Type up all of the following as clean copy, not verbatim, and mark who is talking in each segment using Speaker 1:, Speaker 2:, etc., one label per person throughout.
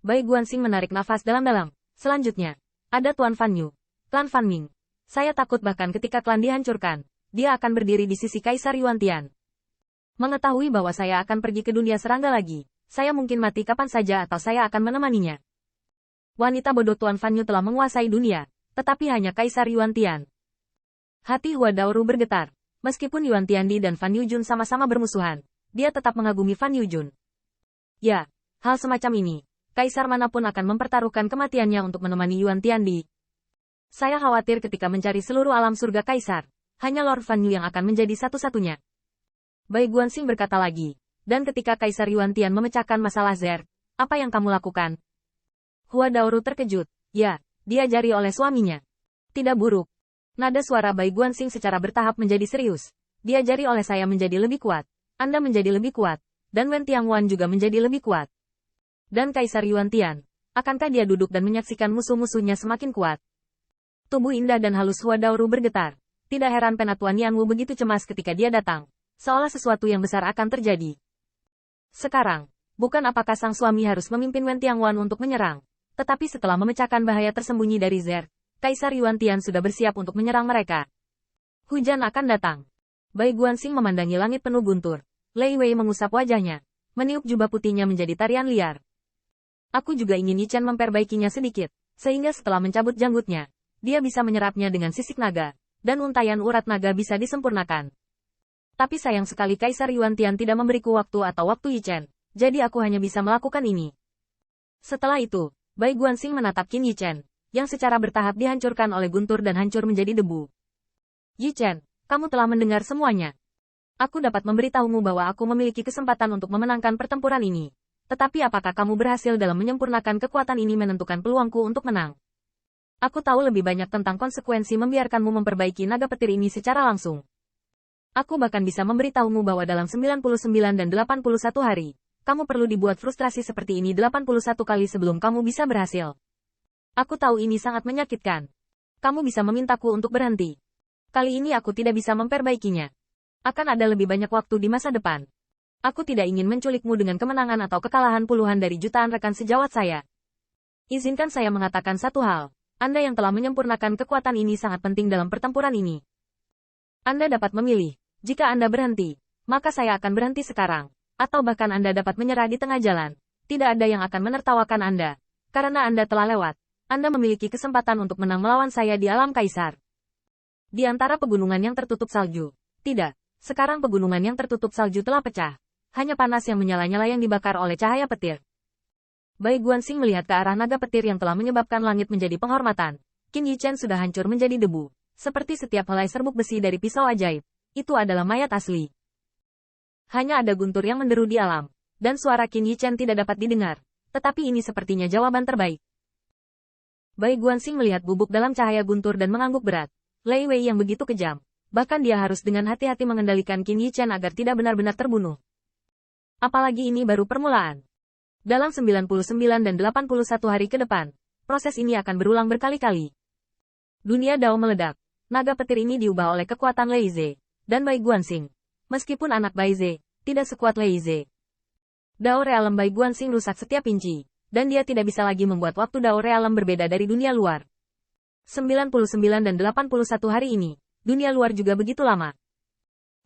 Speaker 1: Bai Guanxing menarik nafas dalam-dalam. Selanjutnya, ada Tuan Fan Yu, Klan Fan Ming. Saya takut bahkan ketika klan dihancurkan, dia akan berdiri di sisi Kaisar Yuan-Tian. Mengetahui bahwa saya akan pergi ke dunia serangga lagi, saya mungkin mati kapan saja atau saya akan menemaninya. Wanita bodoh Tuan Fan Yu telah menguasai dunia, tetapi hanya Kaisar Yuan-Tian. Hati Hua Daoru bergetar. Meskipun Yuan Tiandi dan Fan Yujun sama-sama bermusuhan, dia tetap mengagumi Fan Yujun. Ya, hal semacam ini, kaisar manapun akan mempertaruhkan kematiannya untuk menemani Yuan Tiandi. Saya khawatir ketika mencari seluruh alam surga kaisar, hanya Lord Fan Yu yang akan menjadi satu-satunya. Bai Guanxing berkata lagi, dan ketika Kaisar Yuan Tian memecahkan masalah Zer, apa yang kamu lakukan? Hua Daoru terkejut. Ya, diajari oleh suaminya. Tidak buruk. Nada suara Bai Guanxing secara bertahap menjadi serius. Diajari oleh saya menjadi lebih kuat. Anda menjadi lebih kuat. Dan Wen Tiangwan juga menjadi lebih kuat. Dan Kaisar Yuan Tian, akankah dia duduk dan menyaksikan musuh-musuhnya semakin kuat? Tubuh indah dan halus Hua Daoru bergetar. Tidak heran Penatuan Yan Wu begitu cemas ketika dia datang. Seolah sesuatu yang besar akan terjadi. Sekarang, bukan apakah sang suami harus memimpin Wen Tiangwan untuk menyerang. Tetapi setelah memecahkan bahaya tersembunyi dari Zer, Kaisar Yuan Tian sudah bersiap untuk menyerang mereka. Hujan akan datang. Bai Guanxing memandangi langit penuh guntur. Lei Wei mengusap wajahnya. Meniup jubah putihnya menjadi tarian liar. Aku juga ingin Yi Chen memperbaikinya sedikit, sehingga setelah mencabut janggutnya, dia bisa menyerapnya dengan sisik naga, dan untaian urat naga bisa disempurnakan. Tapi sayang sekali Kaisar Yuan Tian tidak memberiku waktu atau waktu Yi Chen, jadi aku hanya bisa melakukan ini. Setelah itu, Bai Guanxing menatap Qin Yi Chen, yang secara bertahap dihancurkan oleh guntur dan hancur menjadi debu. Yi Chen, kamu telah mendengar semuanya. Aku dapat memberitahumu bahwa aku memiliki kesempatan untuk memenangkan pertempuran ini. Tetapi apakah kamu berhasil dalam menyempurnakan kekuatan ini menentukan peluangku untuk menang? Aku tahu lebih banyak tentang konsekuensi membiarkanmu memperbaiki naga petir ini secara langsung. Aku bahkan bisa memberitahumu bahwa dalam 99 dan 81 hari, kamu perlu dibuat frustrasi seperti ini 81 kali sebelum kamu bisa berhasil. Aku tahu ini sangat menyakitkan. Kamu bisa memintaku untuk berhenti. Kali ini aku tidak bisa memperbaikinya. Akan ada lebih banyak waktu di masa depan. Aku tidak ingin menculikmu dengan kemenangan atau kekalahan puluhan dari jutaan rekan sejawat saya. Izinkan saya mengatakan satu hal. Anda yang telah menyempurnakan kekuatan ini sangat penting dalam pertempuran ini. Anda dapat memilih. Jika Anda berhenti, maka saya akan berhenti sekarang. Atau bahkan Anda dapat menyerah di tengah jalan. Tidak ada yang akan menertawakan Anda. Karena Anda telah lewat. Anda memiliki kesempatan untuk menang melawan saya di alam kaisar. Di antara pegunungan yang tertutup salju. Tidak. Sekarang pegunungan yang tertutup salju telah pecah. Hanya panas yang menyala-nyala yang dibakar oleh cahaya petir. Bai Guanxing melihat ke arah naga petir yang telah menyebabkan langit menjadi penghormatan. Qin Yi Chen sudah hancur menjadi debu. Seperti setiap helai serbuk besi dari pisau ajaib. Itu adalah mayat asli. Hanya ada guntur yang menderu di alam. Dan suara Qin Yi Chen tidak dapat didengar. Tetapi ini sepertinya jawaban terbaik. Bai Guanxing melihat bubuk dalam cahaya guntur dan mengangguk berat. Lei Wei yang begitu kejam. Bahkan dia harus dengan hati-hati mengendalikan Qin Yi Chen agar tidak benar-benar terbunuh. Apalagi ini baru permulaan. Dalam 99 dan 81 hari ke depan, proses ini akan berulang berkali-kali. Dunia Dao meledak. Naga petir ini diubah oleh kekuatan Lei Ze dan Bai Guanxing. Meskipun anak Bai Ze tidak sekuat Lei Ze. Dao Realem Bai Guanxing rusak setiap inci. Dan dia tidak bisa lagi membuat waktu Dao Realem berbeda dari dunia luar. 99 dan 81 hari ini, dunia luar juga begitu lama.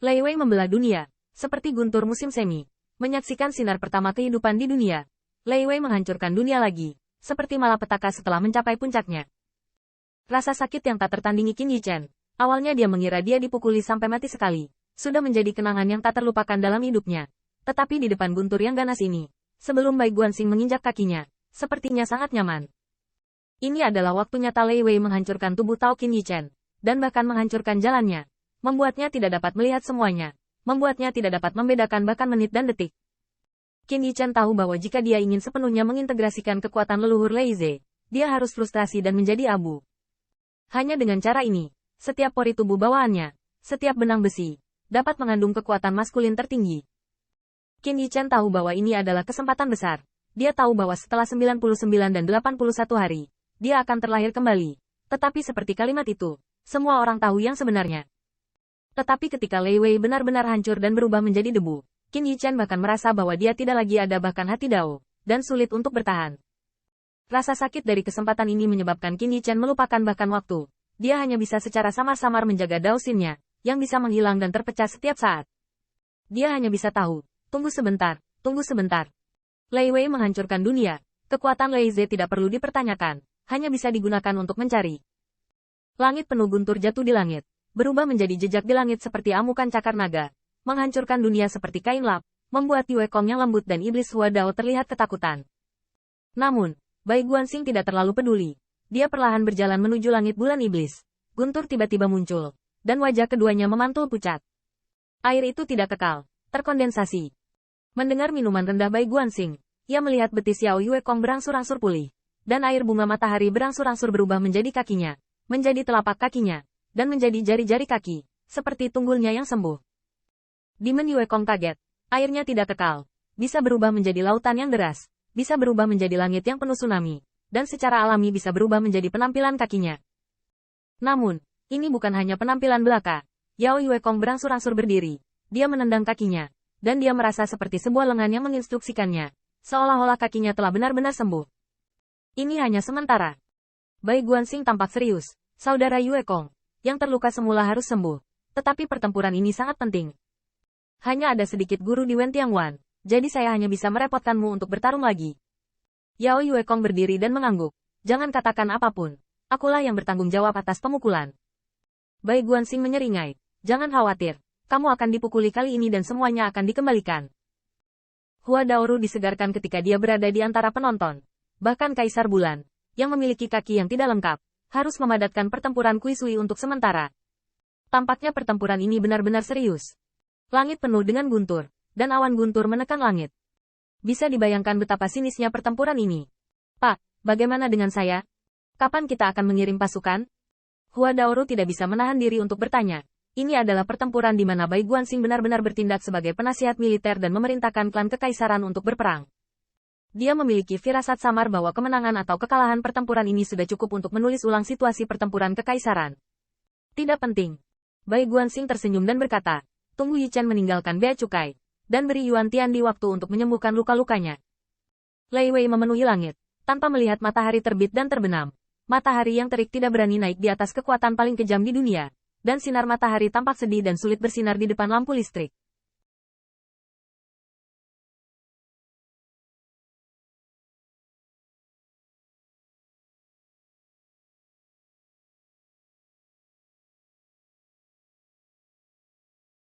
Speaker 1: Lei Wei membelah dunia, seperti guntur musim semi. Menyaksikan sinar pertama kehidupan di dunia. Lei Wei menghancurkan dunia lagi, seperti malapetaka setelah mencapai puncaknya. Rasa sakit yang tak tertandingi Qin Yi Chen. Awalnya dia mengira dia dipukuli sampai mati sekali. Sudah menjadi kenangan yang tak terlupakan dalam hidupnya. Tetapi di depan guntur yang ganas ini, sebelum Bai Guanxing menginjak kakinya, sepertinya sangat nyaman. Ini adalah waktu nyata Lei Wei menghancurkan tubuh Tao Qin Yi Chen, dan bahkan menghancurkan jalannya. Membuatnya tidak dapat melihat semuanya. Membuatnya tidak dapat membedakan bahkan menit dan detik. Qin Yi Chen tahu bahwa jika dia ingin sepenuhnya mengintegrasikan kekuatan leluhur Lei Ze, dia harus frustrasi dan menjadi abu. Hanya dengan cara ini, setiap pori tubuh bawaannya, setiap benang besi, dapat mengandung kekuatan maskulin tertinggi. Qin Yi Chen tahu bahwa ini adalah kesempatan besar. Dia tahu bahwa setelah 99 dan 81 hari, dia akan terlahir kembali. Tetapi seperti kalimat itu, semua orang tahu yang sebenarnya. Tetapi ketika Lei Wei benar-benar hancur dan berubah menjadi debu, Qin Yi Chen bahkan merasa bahwa dia tidak lagi ada bahkan hati Dao, dan sulit untuk bertahan. Rasa sakit dari kesempatan ini menyebabkan Qin Yichen melupakan bahkan waktu. Dia hanya bisa secara samar-samar menjaga Daoxinnya, yang bisa menghilang dan terpecah setiap saat. Dia hanya bisa tahu, tunggu sebentar, tunggu sebentar. Lei Wei menghancurkan dunia. Kekuatan Lei Ze tidak perlu dipertanyakan, hanya bisa digunakan untuk mencari. Langit penuh guntur jatuh di langit, berubah menjadi jejak di langit seperti amukan cakar naga, menghancurkan dunia seperti kain lap, membuat Yue Kong yang lembut dan iblis Hua Dao terlihat ketakutan. Namun, Bai Guanxing tidak terlalu peduli. Dia perlahan berjalan menuju langit bulan iblis. Guntur tiba-tiba muncul, dan wajah keduanya memantul pucat. Air itu tidak kekal, terkondensasi. Mendengar minuman rendah Bai Guanxing, ia melihat betis Yao Yue Kong berangsur-angsur pulih, dan air bunga matahari berangsur-angsur berubah menjadi kakinya, menjadi telapak kakinya, dan menjadi jari-jari kaki, seperti tunggulnya yang sembuh. Demon Yue Kong kaget, airnya tidak kekal, bisa berubah menjadi lautan yang deras, bisa berubah menjadi langit yang penuh tsunami, dan secara alami bisa berubah menjadi penampilan kakinya. Namun, ini bukan hanya penampilan belaka. Yao Yue Kong berangsur-angsur berdiri, dia menendang kakinya, dan dia merasa seperti sebuah lengan yang menginstruksikannya. Seolah-olah kakinya telah benar-benar sembuh. Ini hanya sementara. Bai Guanxing tampak serius. Saudara Yue Kong, yang terluka semula harus sembuh. Tetapi pertempuran ini sangat penting. Hanya ada sedikit guru di Wen Tiangwan, jadi saya hanya bisa merepotkanmu untuk bertarung lagi. Yao Yue Kong berdiri dan mengangguk. Jangan katakan apapun. Akulah yang bertanggung jawab atas pemukulan. Bai Guanxing menyeringai. Jangan khawatir. Kamu akan dipukuli kali ini dan semuanya akan dikembalikan. Hua Daoru disegarkan ketika dia berada di antara penonton. Bahkan Kaisar Bulan, yang memiliki kaki yang tidak lengkap, harus memadatkan pertempuran Kuisui untuk sementara. Tampaknya pertempuran ini benar-benar serius. Langit penuh dengan guntur, dan awan guntur menekan langit. Bisa dibayangkan betapa sinisnya pertempuran ini. Pak, bagaimana dengan saya? Kapan kita akan mengirim pasukan? Hua Daoru tidak bisa menahan diri untuk bertanya. Ini adalah pertempuran di mana Bai Guanxing benar-benar bertindak sebagai penasihat militer dan memerintahkan klan kekaisaran untuk berperang. Dia memiliki firasat samar bahwa kemenangan atau kekalahan pertempuran ini sudah cukup untuk menulis ulang situasi pertempuran kekaisaran. Tidak penting. Bai Guanxing tersenyum dan berkata, tunggu Yi Chen meninggalkan bea cukai, dan beri Yuan Tiandi waktu untuk menyembuhkan luka-lukanya. Lei Wei memenuhi langit, tanpa melihat matahari terbit dan terbenam. Matahari yang terik tidak berani naik di atas kekuatan paling kejam di dunia. Dan sinar matahari tampak sedih dan sulit bersinar di depan lampu listrik.